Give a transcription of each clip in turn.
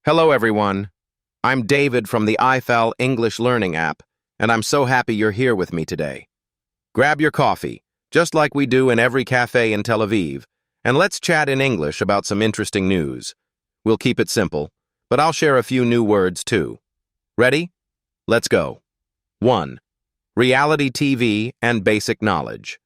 Hello, everyone. I'm David from the I-Fal English Learning app, and I'm so happy you're here with me today. Grab your coffee, just like we do in every cafe in Tel Aviv, and let's chat in English about some interesting news. We'll keep it simple, but I'll share a few new words too. Ready? Let's go. 1. Reality TV and basic knowledge.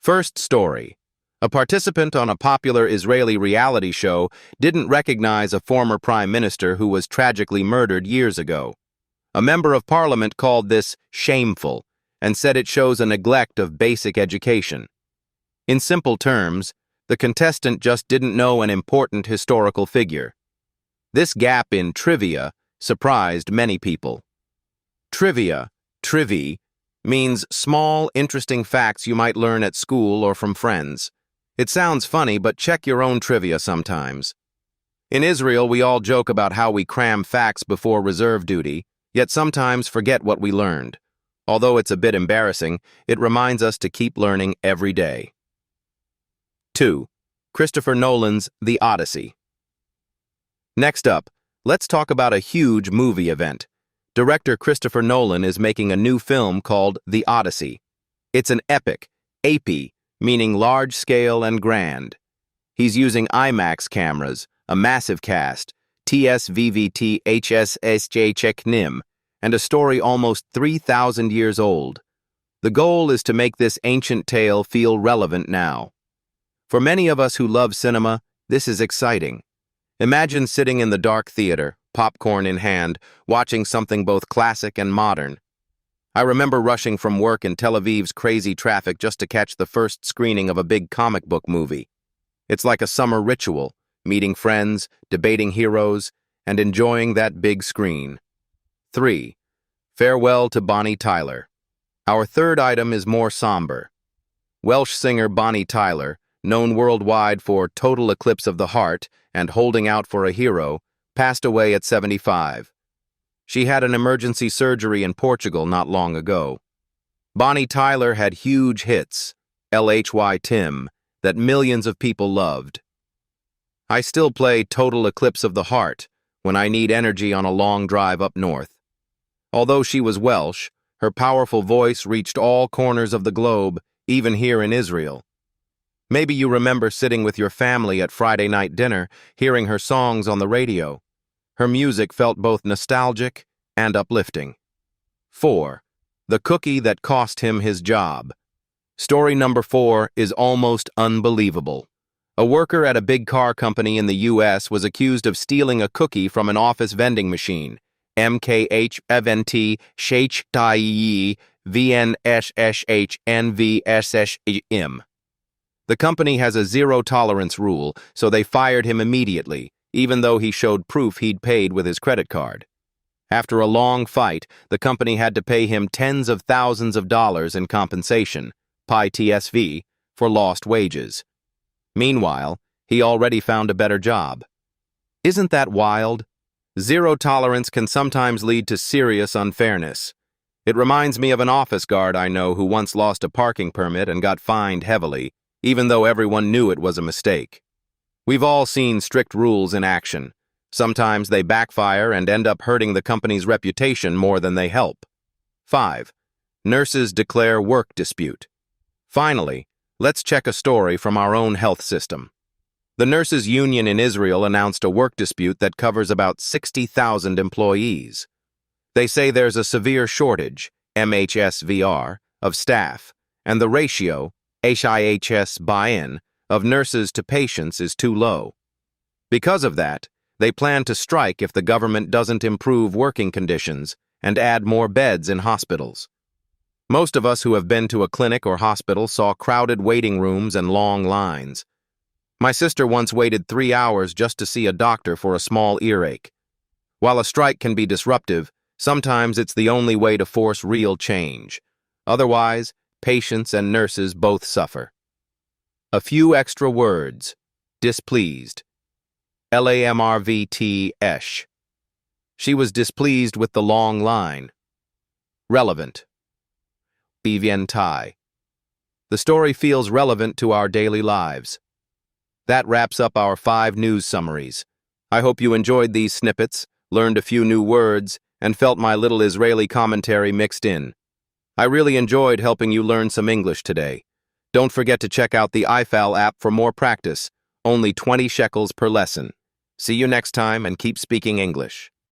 First story. A participant on a popular Israeli reality show didn't recognize a former prime minister who was tragically murdered years ago. A member of parliament called this shameful and said it shows a neglect of basic education. In simple terms, the contestant just didn't know an important historical figure. This gap in trivia surprised many people. Trivia, means small, interesting facts you might learn at school or from friends. It sounds funny, but check your own trivia sometimes. In Israel, we all joke about how we cram facts before reserve duty, yet sometimes forget what we learned. Although it's a bit embarrassing, it reminds us to keep learning every day. 2. Christopher Nolan's The Odyssey. Next up, let's talk about a huge movie event. Director Christopher Nolan is making a new film called The Odyssey. It's an epic, meaning large-scale and grand. He's using IMAX cameras, a massive cast, TSVVT HSSJ and a story almost 3,000 years old. The goal is to make this ancient tale feel relevant now. For many of us who love cinema, this is exciting. Imagine sitting in the dark theater, popcorn in hand, watching something both classic and modern. I remember rushing from work in Tel Aviv's crazy traffic just to catch the first screening of a big comic book movie. It's like a summer ritual, meeting friends, debating heroes, and enjoying that big screen. 3. Farewell to Bonnie Tyler. Our third item is more somber. Welsh singer Bonnie Tyler, known worldwide for Total Eclipse of the Heart and Holding Out for a Hero, passed away at 75. She had an emergency surgery in Portugal not long ago. Bonnie Tyler had huge hits, LHY Tim, that millions of people loved. I still play Total Eclipse of the Heart when I need energy on a long drive up north. Although she was Welsh, her powerful voice reached all corners of the globe, even here in Israel. Maybe you remember sitting with your family at Friday night dinner, hearing her songs on the radio. Her music felt both nostalgic and uplifting. 4. The cookie that cost him his job. Story number 4 is almost unbelievable. A worker at a big car company in the U.S. was accused of stealing a cookie from an office vending machine. MKH VNSSHNVSSHM. The company has a zero-tolerance rule, so they fired him immediately, even though he showed proof he'd paid with his credit card. After a long fight, the company had to pay him tens of thousands of dollars in compensation, PI-TSV, for lost wages. Meanwhile, he already found a better job. Isn't that wild? Zero tolerance can sometimes lead to serious unfairness. It reminds me of an office guard I know who once lost a parking permit and got fined heavily, even though everyone knew it was a mistake. We've all seen strict rules in action. Sometimes they backfire and end up hurting the company's reputation more than they help. 5. Nurses declare work dispute. Finally, let's check a story from our own health system. The nurses' union in Israel announced a work dispute that covers about 60,000 employees. They say there's a severe shortage, MHSVR, of staff, and the ratio, HIHS buy-in, of nurses to patients is too low. Because of that, they plan to strike if the government doesn't improve working conditions and add more beds in hospitals. Most of us who have been to a clinic or hospital saw crowded waiting rooms and long lines. My sister once waited 3 hours just to see a doctor for a small earache. While a strike can be disruptive, sometimes it's the only way to force real change. Otherwise, patients and nurses both suffer. A few extra words. Displeased. LAMRVT-esh. She was displeased with the long line. Relevant. Bivientai. The story feels relevant to our daily lives. That wraps up our 5 news summaries. I hope you enjoyed these snippets, learned a few new words, and felt my little Israeli commentary mixed in. I really enjoyed helping you learn some English today. Don't forget to check out the I-Fal app for more practice, only 20 shekels per lesson. See you next time and keep speaking English.